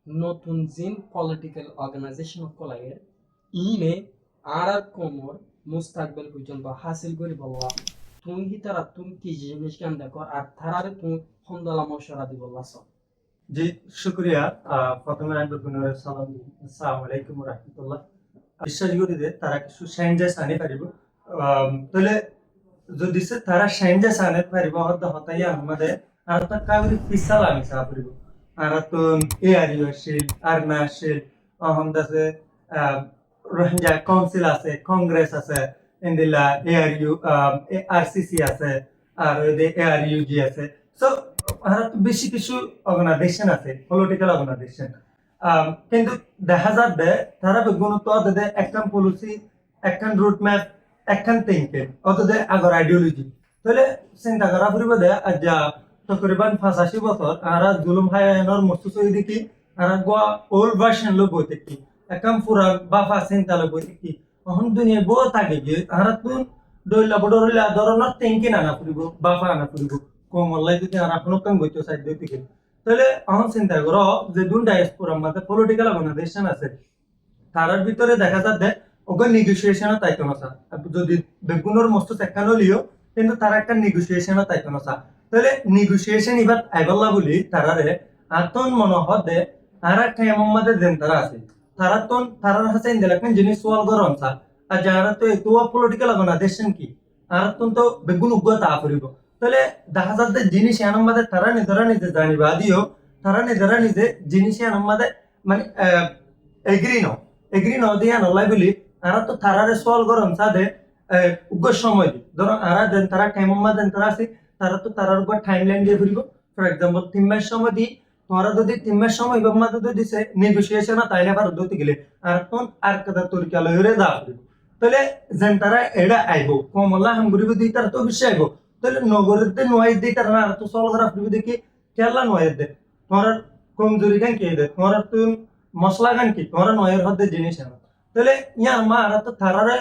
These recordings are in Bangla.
নতুন জিন পলিটিক্যাল অর্গানাইজেশন কলাইয়ের ইনে আর কোমর মুস্তাকবেল পর্যন্ত হাসিল করি বললা তুমি তারা তুমি কি জিনিস জ্ঞান দেখো আর তারারে তুমি হন্দলা মশরা দি বললাছ। জি, শুক্রিয়া। প্রথমে আমি গুণের সালাম দিই। আসসালামু আলাইকুম ওয়া রাহমাতুল্লাহ। বিশ্বাস করি যে তারা কিছু চেঞ্জেস আনি পারিব। তাহলে যদি সে তারা চেঞ্জেস আনি পারিব হতাই আমাদের আর তা কাউরি ফিসাল আমি সা পারিব। আর তো এ আর ইউ আসিল আর না আসিল অহমদাসে রোহিঙ্গা কাউন্সিল আছে, কংগ্রেস আছে, ইন্দিলা এ আর ইউ আরসিসি আছে, আর ওই এ আর ইউ জি আছে। সো ভারত বেশি কিছু অর্গানাইজেশন আছে, পলিটিক্যাল অর্গানাইজেশন। কিন্তু দেখা যাবে তারা গুণত তাদের একখান পলিসি, একখান রুট ম্যাপ, একখান থিঙ্কিং অতদের আগর আইডিওলজি। তাহলে চিন্তা করা ফুরিব দে আজ তকরিবান 85 বছর আর জুলুম হায়ানোর মস্তুসই দেখি আর গোয়া ওল্ড ভার্সন লো বইতে কি একদম পুরা বাফা চিন্তা লো বইতে কি এখন দুনিয়া বউ থাকে গিয়ে আর তুই দইলা বড়লা ধরনের থিঙ্কিং আনা ফুরিব, বাফা আনা ফুরিব কমলাই যদি আর কোনো কাম বইতে সাইড দিতে গেলে। তাহলে এখন চিন্তা করো যে দুন ডায়াসপোরা মধ্যে পলিটিক্যাল অর্গানাইজেশন আছে, তারার ভিতরে দেখা যাচ্ছে ওকে নেগোসিয়েশনও তাইতো না স্যার। যদি বেগুনের মস্ত চেকানো লিও কিন্তু তারা একটা নেগোসিয়েশনও তাইতো না স্যার। তাহলে নেগোসিয়েশন এবার আইবল্লা বলি তারারে আতন মনে হতে তারা কেমন মধ্যে দেন তারা আছে তারা তো তারার হাসে ইন্দিলাকেন জিনিস সোয়াল গরম স্যার। আর যারা তো একটু পলিটিক্যাল অর্গানাইজেশন কি আর তো বেগুন উগ্রতা করিব। তাহলে দেখা যাচ্ছে জিনিস এনার মধ্যে তারা নিজে জানিবা দিও তারা নিজে জিনিস এনার মধ্যে মানে এগ্রি ন এগ্রি ন দিয়া নলাই বলি আর তো তারারে সল গরম সাদে উগ্র সময় দি ধরো আর দেন তারা কেমন দেন তারা আছে তারা তো তারার উপর টাইম লাইন দিয়ে ফিরব। ফর এক্সাম্পল 3 মাস সময় দি তোমরা যদি 3 মাস সময় মধ্যে যদি দিছে নেগোসিয়েশন তাই না ভারত দিতে গেলে আর কোন আর কথা তরিকা লইরে দা ফিরব। তাহলে যেন তারা এডা আইব কমলা হাম গরিব দি তারা তো অবশ্যই আইব। তাহলে নগরের দে নয় দি তারা আর তো সল করা ফিরব দেখি কেলা নয় দে তোমার কমজোরি গান কে দে তোমার তুই মশলা গান কি তোমার নয়ের হদ্দে জিনিস আনো। তাহলে ইয়া মা আর তো থারারে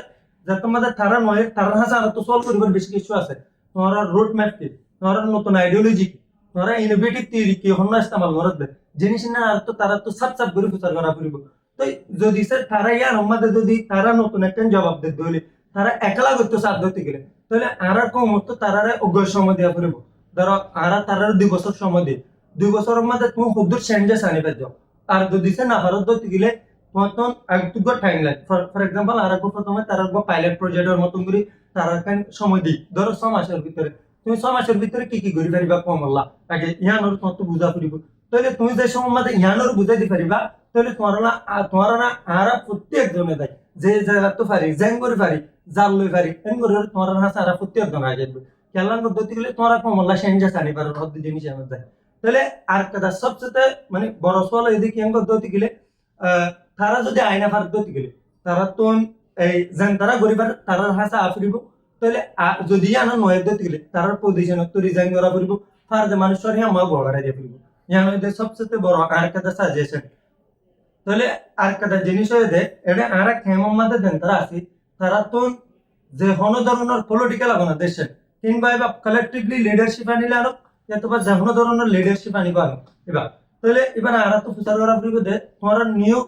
যে তোমাদের থারা নয় তারা হাসা আর তো সলভ করিবার বেশি কিছু আছে। তোমার রোড ম্যাপ কি, তোমার নতুন আইডিওলজি কি, তোমার ইনোভেটিভ থিওরি কি হন্য ইস্তেমাল করত দে জিনিস না আর তো তারা তো সাপ সাপ করে প্রচার করা ফুরিব। তো যদি স্যার তারা ইয়ার আমাদের যদি তারা নতুন একটা জবাব দিতে হইলে তারা একলা করতে সাধ্য হতে গেলে তাহলে আর কম তো তারারে অজ্ঞ সময় দেওয়া ফুরিব। ধরো আর তারার 2 বছর সময় দিই 2 বছরের মধ্যে তুমি হুদ্দুর চেঞ্জেস আনিবে যাও। আর যদি সে না ভারত ধরতে গেলে তখন একটু টাইম লাগে। ফর এক্সাম্পল আর একবার প্রথমে তার একবার পাইলট প্রজেক্টের মতন করে তার সময় দিই ধরো 6 মাসের ভিতরে তুমি 6 মাসের ভিতরে কি কি করি পারিবা কমলা আগে ইয়ানোর তোমার তো বুঝা ফুরিব। তাহলে তুমি যে সময় মধ্যে ইয়ানোর বুঝাই দি পারিবা তাহলে তোমার না আর প্রত্যেক জনে দেয় যে জায়গা তো পারি জ্যাং করে পারি জাল লই পারি এন করে তোমার না সারা প্রত্যেক জন আগে খেলার পদ্ধতি গেলে তোমার কমলা চেঞ্জেস আনি পারো হদ্দ জিনিস আমার যায়। তাহলে আর কথা সবচেয়ে মানে বড় সওয়াল এদিকে এম করতে গেলে তারা যদি আইনা ভারত দিতে গেলে তারা তো এই যেন তারা গরিবার তারার হাসা আফরিব। তাহলে যদি আনা নয় দিতে গেলে তারার পজিশন তো রিজাইন করা পড়িব ফার যে মানুষের হিয়া মা বড়াই দিয়ে পড়িব ইয়ানো এদের সবচেয়ে বড় আর একটা সাজেশন। তাহলে আর একটা জিনিস হয়ে দে এটা আর এক হেমম মাদে দেন তারা আছে তারা তো যে হন ধরনের পলিটিক্যাল অর্গানাইজেশন কিংবা এবার কালেকটিভলি লিডারশিপ আনিলে আরো অথবা যে কোনো ধরনের লিডারশিপ আনিবা এবার। তাহলে এবার আর তো প্রচার করা পড়িব যে তোমার নিউ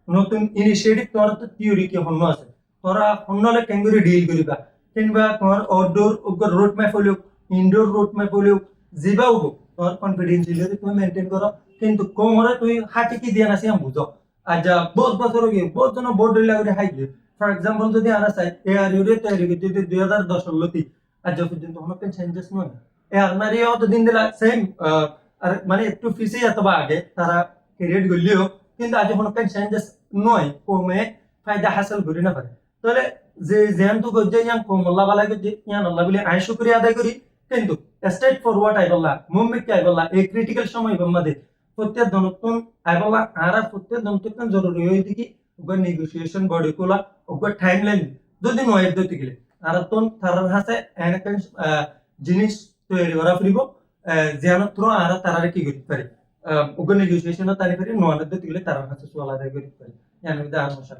নতুন ইনিশিয়েটিভ তোমার তো থিওরি কি হন্য আছে তোরা হন্যলে কেঙ্গুরি ডিল করিবা কিংবা তোমার আউটডোর রোড ম্যাপ হলেও ইনডোর রোড ম্যাপ হলেও যাবা হোক তোমার কনফিডেন্সিয়ালিটি তুমি মেনটেন করো কিন্তু কোমরে তুমি হাতে কি দিয়ে নাসি আমি বুঝো। আর যা বহুত বছর গিয়ে বহুত জন বোর্ড ডিলা করে হাই গিয়ে ফর এক্সাম্পল যদি আনা চাই এ আর ইউরে তৈরি করতে 2010 লতি আজ পর্যন্ত কোনো চেঞ্জেস নয়। এ আপনারও তো দিন দিলা সেম আর মানে একটু ফিসে অথবা আগে তারা ক্রিয়েট করলেও কিন্তু আজ কোনো চেঞ্জেস নয় কমে ফায়দা হাসিল করি না পারে। তাহলে যে যেহেতু গজ্জে ইয়াং কমল্লা বালা গজ্জে ইয়ান আল্লাহ বলে আই শুকরিয়া আদায় করি কিন্তু স্ট্রেট ফরওয়ার্ড আইবল্লা মুম্বিক আইবল্লা এই ক্রিটিক্যাল সময় বাম্মাদে প্রত্যেক দনতন আইবল্লা আর প্রত্যেক দনতন জরুরি হয়ে দিকে ওগর নেগোসিয়েশন বডি কোলা ওগর টাইমলাইন যদি নয় দিতে গেলে আর তন তারার হাতে এনেক জিনিস তৈরি করা ফিরিব যেন থ্রো আর তারারে কি করতে পারে ওগর নেগোসিয়েশন তারি পারি নয় দিতে গেলে তারার হাতে সোয়াল আদায় করতে পারে ইয়ান বিদা আনসার।